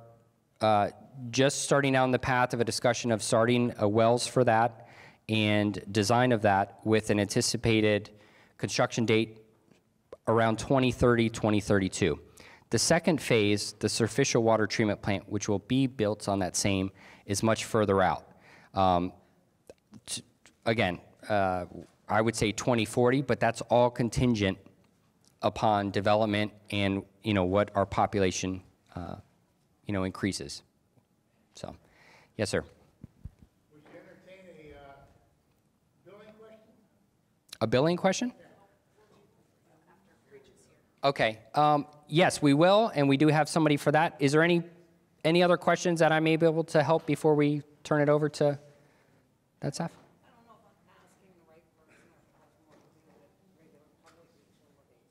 just starting down the path of a discussion of starting wells for that and design of that with an anticipated construction date around 2030, 2032. The second phase, the superficial water treatment plant, which will be built on that same, is much further out. Again, I would say 2040, but that's all contingent upon development and what our population increases. So, yes, sir. Would you entertain a billing question? A billing question? Okay. Yes, we will, and we do have somebody for that. Is there any other questions that I may be able to help before we turn it over to that staff? I don't know if I'm asking the right person or if it has more to do with regular public utilities.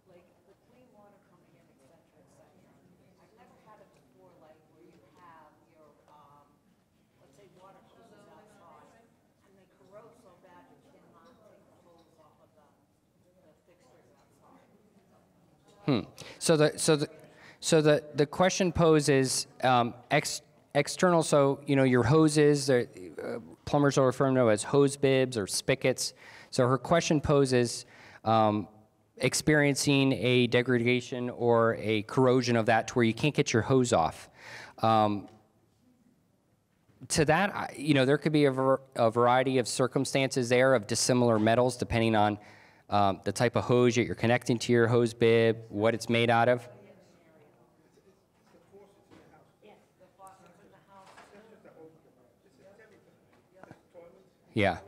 Like the clean water coming in, et cetera, et cetera. I've never had it before, like where you have your, let's say water hoses outside, and they corrode so bad you cannot take the hose off of the fixtures outside. So the question poses external, so your hoses, plumbers will refer to them as hose bibs or spigots. So her question poses experiencing a degradation or a corrosion of that to where you can't get your hose off. To that, there could be a variety of circumstances there of dissimilar metals depending on the type of hose that you're connecting to your hose bib, what it's made out of. Yeah.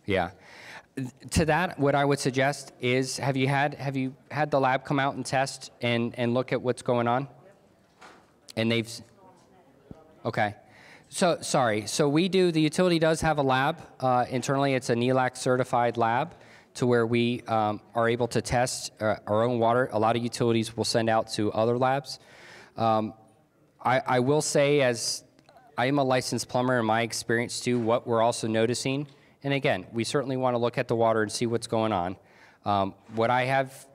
Yeah. To that, what I would suggest is, have you had the lab come out and test and look at what's going on? And they've, okay. So, sorry, so the utility does have a lab internally. It's a NELAC certified lab to where we are able to test our own water. A lot of utilities will send out to other labs. I will say, as I am a licensed plumber, in my experience too, what we're also noticing, and again, we certainly want to look at the water and see what's going on. What I have,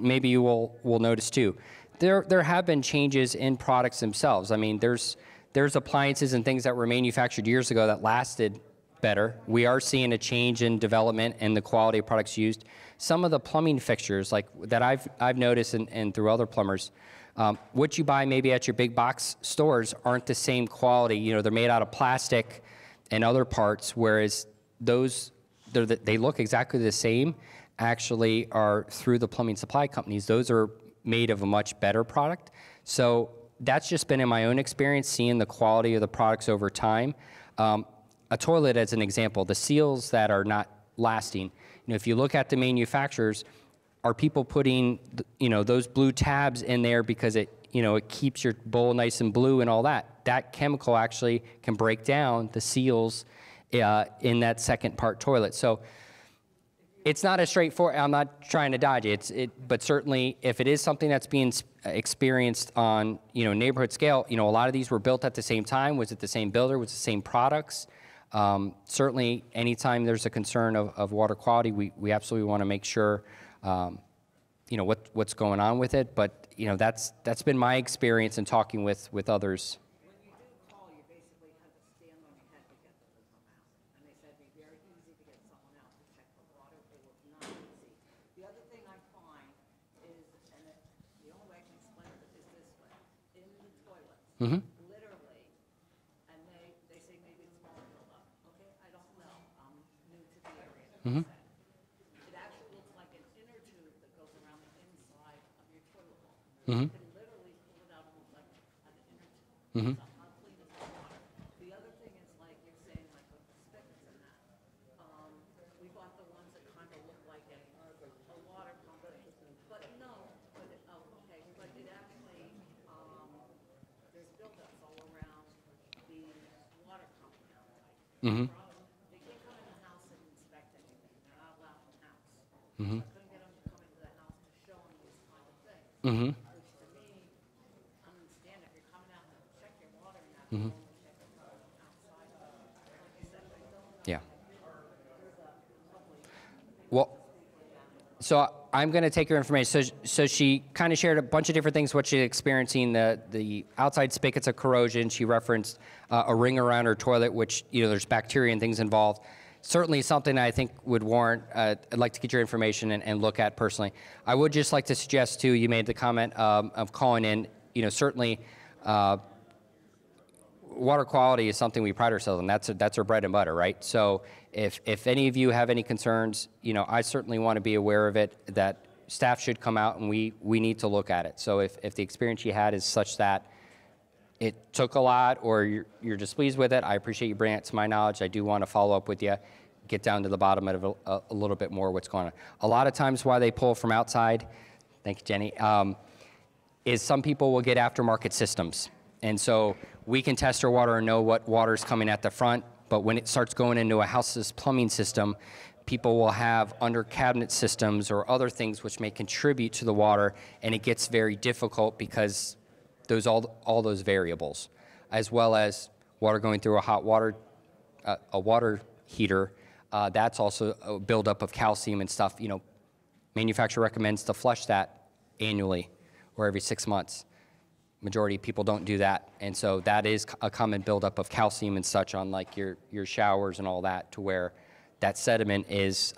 maybe you will notice too, there have been changes in products themselves. I mean, there's appliances and things that were manufactured years ago that lasted better. We are seeing a change in development and the quality of products used. Some of the plumbing fixtures, like that I've noticed and through other plumbers, what you buy maybe at your big box stores aren't the same quality. They're made out of plastic and other parts, whereas they look exactly the same, actually are through the plumbing supply companies. Those are made of a much better product. So that's just been in my own experience, seeing the quality of the products over time. A toilet as an example, the seals that are not lasting, if you look at the manufacturers, are people putting those blue tabs in there because it keeps your bowl nice and blue and all that? That chemical actually can break down the seals in that second part toilet. So it's not as straightforward. I'm not trying to dodge it. But certainly, if it is something that's being experienced on neighborhood scale, a lot of these were built at the same time. Was it the same builder? Was it the same products? Certainly, anytime there's a concern of water quality, we absolutely want to make sure what's going on with it. But that's been my experience in talking with others. Mm-hmm. Literally, and they say maybe it's small buildup. Okay, I don't know. I'm new to the area. Mm-hmm. It actually looks like an inner tube that goes around the inside of your toilet bowl. Mm-hmm. You can literally pull it out almost like an inner tube. Mm-hmm. So how clean is the water? The other thing is, like you're saying, like with the spigots and that. We bought the ones that kind of look like a water pump, but no. But okay, but it actually. There's buildups all around the water company outside. Mm-hmm. They can't come in the house and inspect anything. They're not allowed in the house. Mm-hmm. I couldn't get them to come into the house to show them these kind of things. Mm-hmm. Which to me, I understand if you're coming out to check your water and that, Mm-hmm. you check it from outside. Like I said, I don't. Yeah. Well, so I'm going to take your information. So she kind of shared a bunch of different things, what she's experiencing, the outside spigots of corrosion. She referenced a ring around her toilet, which, there's bacteria and things involved. Certainly something I think would warrant, I'd like to get your information and look at personally. I would just like to suggest, too, you made the comment of calling in, certainly water quality is something we pride ourselves on. That's our bread and butter, right? So if any of you have any concerns, I certainly want to be aware of it, that staff should come out and we need to look at it. So if the experience you had is such that it took a lot or you're displeased with it, I appreciate you bringing it to my knowledge. I do want to follow up with you, get down to the bottom of it a little bit more what's going on. A lot of times why they pull from outside, thank you, Jenny, is some people will get aftermarket systems. And so we can test our water and know what water is coming at the front, but when it starts going into a house's plumbing system, people will have under cabinet systems or other things which may contribute to the water, and it gets very difficult because all those variables, as well as water going through a water heater, that's also a buildup of calcium and stuff. Manufacturer recommends to flush that annually or every 6 months. Majority of people don't do that, and so that is a common buildup of calcium and such on like your showers and all that, to where that sediment is,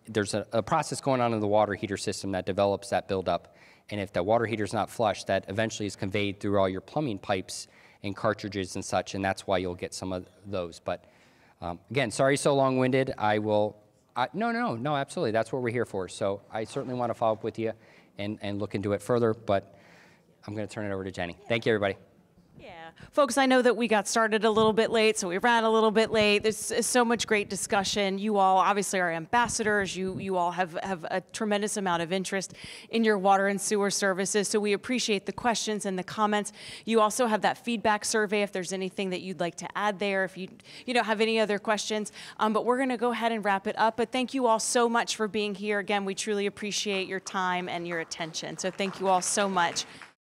there's a process going on in the water heater system that develops that buildup, and if the water heater is not flushed, that eventually is conveyed through all your plumbing pipes and cartridges and such, and that's why you'll get some of those. But again, sorry so long-winded. No, absolutely, that's what we're here for. So I certainly want to follow up with you and look into it further, but I'm going to turn it over to Jenny. Thank you, everybody. Yeah, folks, I know that we got started a little bit late, so we ran a little bit late. There's so much great discussion. You all obviously are ambassadors. You all have a tremendous amount of interest in your water and sewer services, so we appreciate the questions and the comments. You also have that feedback survey if there's anything that you'd like to add there, if you don't have any other questions. But we're going to go ahead and wrap it up. But thank you all so much for being here. Again, we truly appreciate your time and your attention. So thank you all so much.